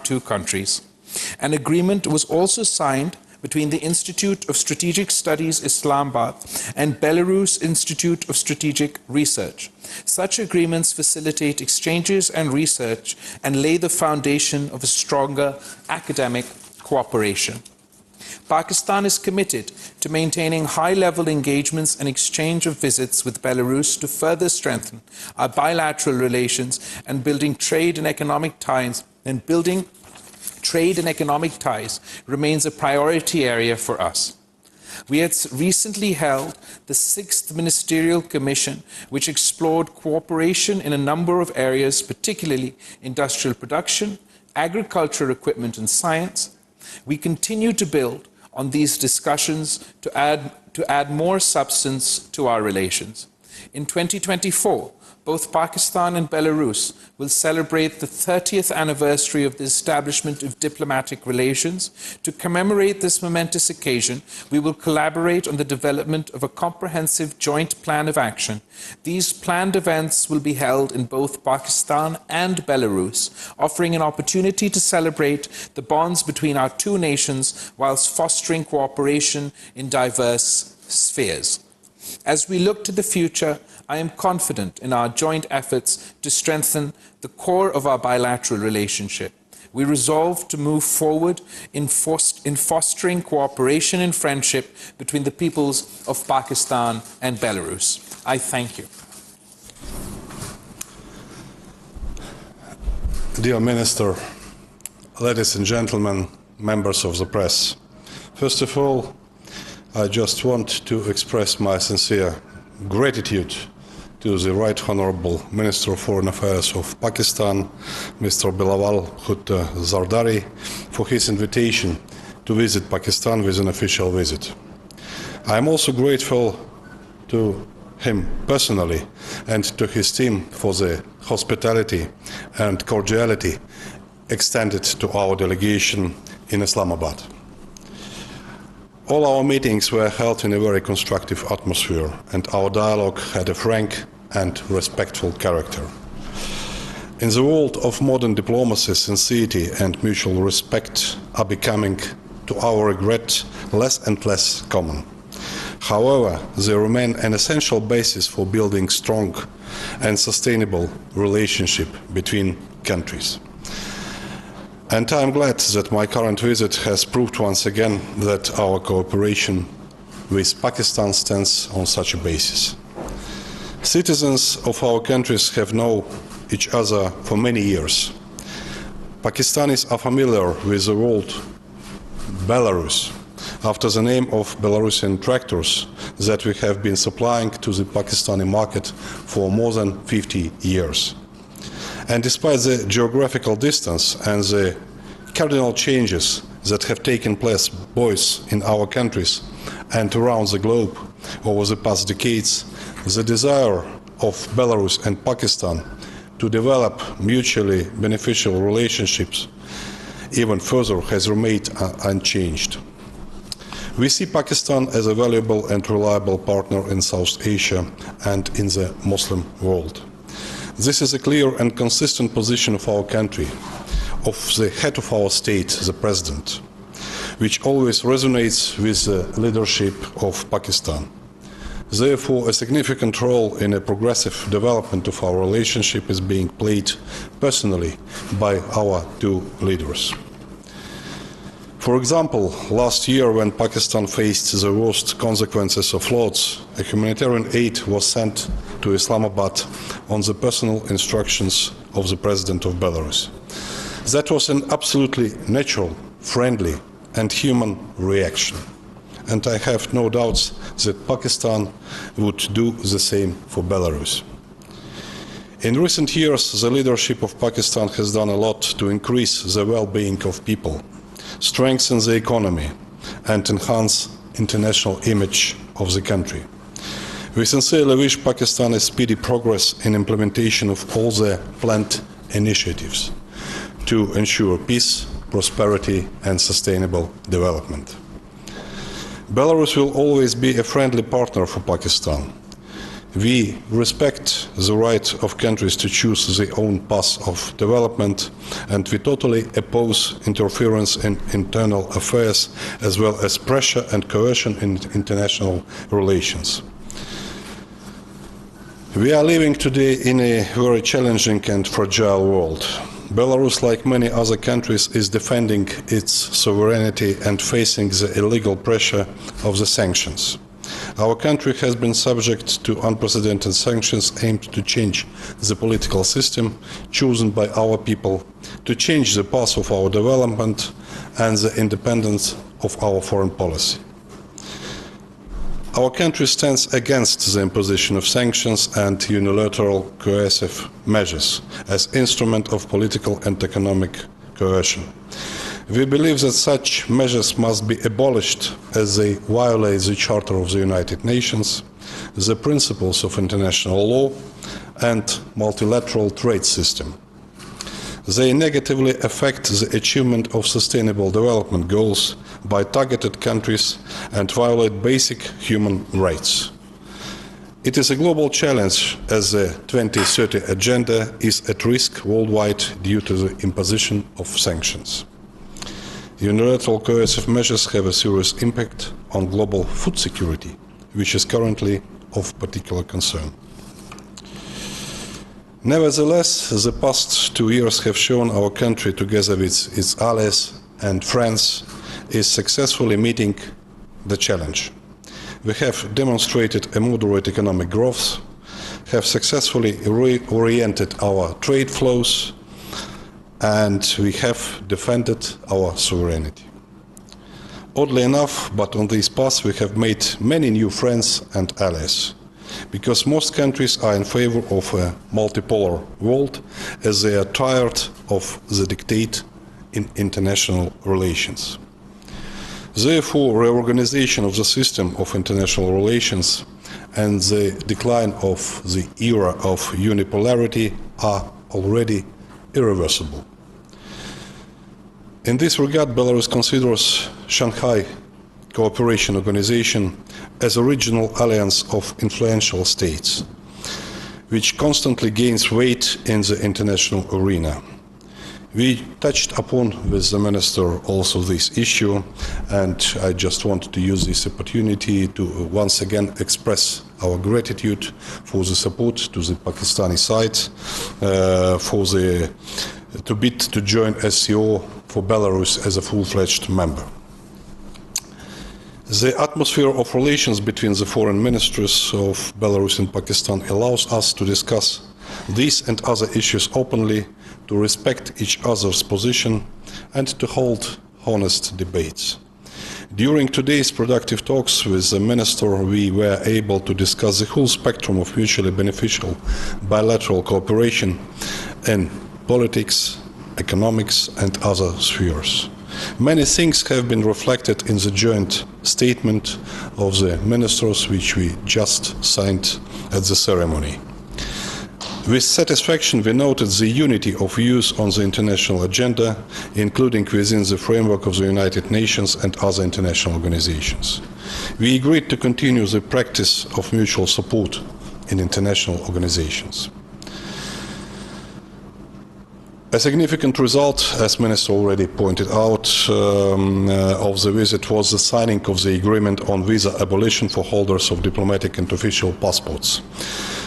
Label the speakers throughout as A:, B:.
A: two countries. An agreement was also signed between the Institute of Strategic Studies Islamabad and Belarus Institute of Strategic Research. Such agreements facilitate exchanges and research and lay the foundation of a stronger academic cooperation. Pakistan is committed to maintaining high-level engagements and exchange of visits with Belarus to further strengthen our bilateral relations and building trade and economic ties remains a priority area for us. We had recently held the 6th Ministerial Commission, which explored cooperation in a number of areas, particularly industrial production, agricultural equipment and science. We continue to build on these discussions to add more substance to our relations. In 2024, both Pakistan and Belarus will celebrate the 30th anniversary of the establishment of diplomatic relations. To commemorate this momentous occasion, we will collaborate on the development of a comprehensive joint plan of action. These planned events will be held in both Pakistan and Belarus, offering an opportunity to celebrate the bonds between our two nations whilst fostering cooperation in diverse spheres. As we look to the future, I am confident in our joint efforts to strengthen the core of our bilateral relationship. We resolve to move forward in fostering cooperation and friendship between the peoples of Pakistan and Belarus. I thank you.
B: Dear Minister, ladies and gentlemen, members of the press, first of all, I just want to express my sincere gratitude to the Right Honourable Minister of Foreign Affairs of Pakistan, Mr. Bilawal Bhutto Zardari, for his invitation to visit Pakistan with an official visit. I am also grateful to him personally and to his team for the hospitality and cordiality extended to our delegation in Islamabad. All our meetings were held in a very constructive atmosphere, and our dialogue had a frank and respectful character. In the world of modern diplomacy, sincerity and mutual respect are becoming, to our regret, less and less common. However, they remain an essential basis for building strong and sustainable relationship between countries. And I am glad that my current visit has proved once again that our cooperation with Pakistan stands on such a basis. Citizens of our countries have known each other for many years. Pakistanis are familiar with the word Belarus, after the name of Belarusian tractors that we have been supplying to the Pakistani market for more than 50 years. And despite the geographical distance and the cardinal changes that have taken place both in our countries and around the globe over the past decades, the desire of Belarus and Pakistan to develop mutually beneficial relationships even further has remained unchanged. We see Pakistan as a valuable and reliable partner in South Asia and in the Muslim world. This is a clear and consistent position of our country, of the head of our state, the President, which always resonates with the leadership of Pakistan. Therefore, a significant role in a progressive development of our relationship is being played personally by our two leaders. For example, last year when Pakistan faced the worst consequences of floods, a humanitarian aid was sent to Islamabad on the personal instructions of the President of Belarus. That was an absolutely natural, friendly and human reaction. And I have no doubts that Pakistan would do the same for Belarus. In recent years, the leadership of Pakistan has done a lot to increase the well-being of people, strengthen the economy, and enhance international image of the country. We sincerely wish Pakistan a speedy progress in implementation of all the planned initiatives to ensure peace, prosperity, and sustainable development. Belarus will always be a friendly partner for Pakistan. We respect the right of countries to choose their own path of development, and we totally oppose interference in internal affairs, as well as pressure and coercion in international relations. We are living today in a very challenging and fragile world. Belarus, like many other countries, is defending its sovereignty and facing the illegal pressure of the sanctions. Our country has been subject to unprecedented sanctions aimed to change the political system chosen by our people, to change the path of our development and the independence of our foreign policy. Our country stands against the imposition of sanctions and unilateral coercive measures as instrument of political and economic coercion. We believe that such measures must be abolished as they violate the Charter of the United Nations, the principles of international law, and multilateral trade system. They negatively affect the achievement of sustainable development goals by targeted countries and violate basic human rights. It is a global challenge as the 2030 agenda is at risk worldwide due to the imposition of sanctions. Unilateral coercive measures have a serious impact on global food security, which is currently of particular concern. Nevertheless, the past 2 years have shown our country, together with its allies and friends, is successfully meeting the challenge. We have demonstrated a moderate economic growth, have successfully reoriented our trade flows, and we have defended our sovereignty. Oddly enough, but on this path we have made many new friends and allies, because most countries are in favor of a multipolar world, as they are tired of the dictate in international relations. Therefore, reorganization of the system of international relations and the decline of the era of unipolarity are already irreversible. In this regard, Belarus considers Shanghai Cooperation Organization as a regional alliance of influential states, which constantly gains weight in the international arena. We touched upon with the Minister also this issue, and I just want to use this opportunity to once again express our gratitude for the support to the Pakistani side, to bid to join SCO for Belarus as a full-fledged member. The atmosphere of relations between the foreign ministers of Belarus and Pakistan allows us to discuss these and other issues openly, to respect each other's position, and to hold honest debates. During today's productive talks with the Minister, we were able to discuss the whole spectrum of mutually beneficial bilateral cooperation in politics, economics, and other spheres. Many things have been reflected in the joint statement of the ministers, which we just signed at the ceremony. With satisfaction, we noted the unity of views on the international agenda, including within the framework of the United Nations and other international organizations. We agreed to continue the practice of mutual support in international organizations. A significant result, as Minister already pointed out, of the visit was the signing of the agreement on visa abolition for holders of diplomatic and official passports.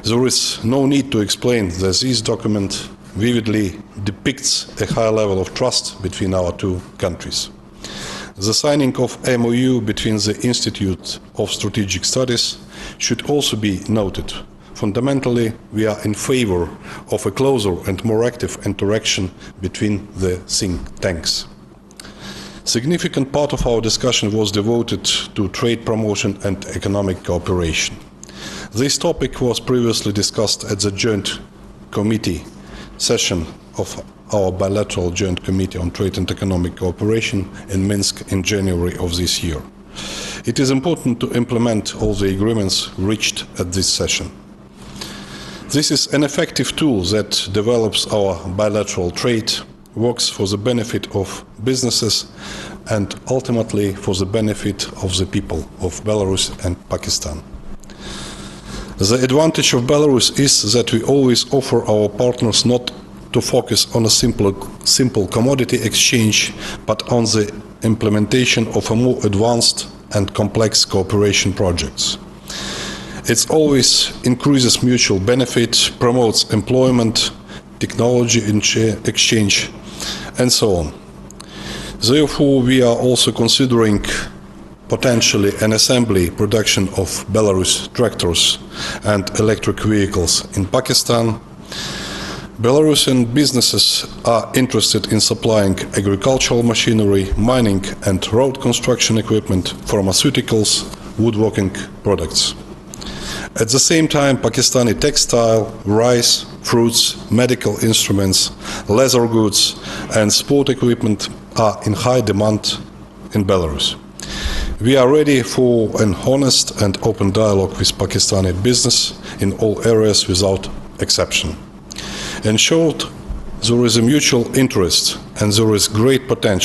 B: There is no need to explain that this document vividly depicts a high level of trust between our two countries. The signing of MOU between the Institute of Strategic Studies should also be noted. Fundamentally, we are in favor of a closer and more active interaction between the think tanks. Significant part of our discussion was devoted to trade promotion and economic cooperation. This topic was previously discussed at the joint committee session of our bilateral joint committee on trade and economic cooperation in Minsk in January of this year. It is important to implement all the agreements reached at this session. This is an effective tool that develops our bilateral trade, works for the benefit of businesses, and ultimately for the benefit of the people of Belarus and Pakistan. The advantage of Belarus is that we always offer our partners not to focus on a simple commodity exchange, but on the implementation of a more advanced and complex cooperation projects. It always increases mutual benefit, promotes employment, technology exchange, and so on. Therefore, we are also considering potentially an assembly production of Belarus tractors and electric vehicles in Pakistan. Belarusian businesses are interested in supplying agricultural machinery, mining and road construction equipment, pharmaceuticals, woodworking products. At the same time, Pakistani textile, rice, fruits, medical instruments, leather goods and sport equipment are in high demand in Belarus. We are ready for an honest and open dialogue with Pakistani business in all areas without exception. In short, there is a mutual interest and there is great potential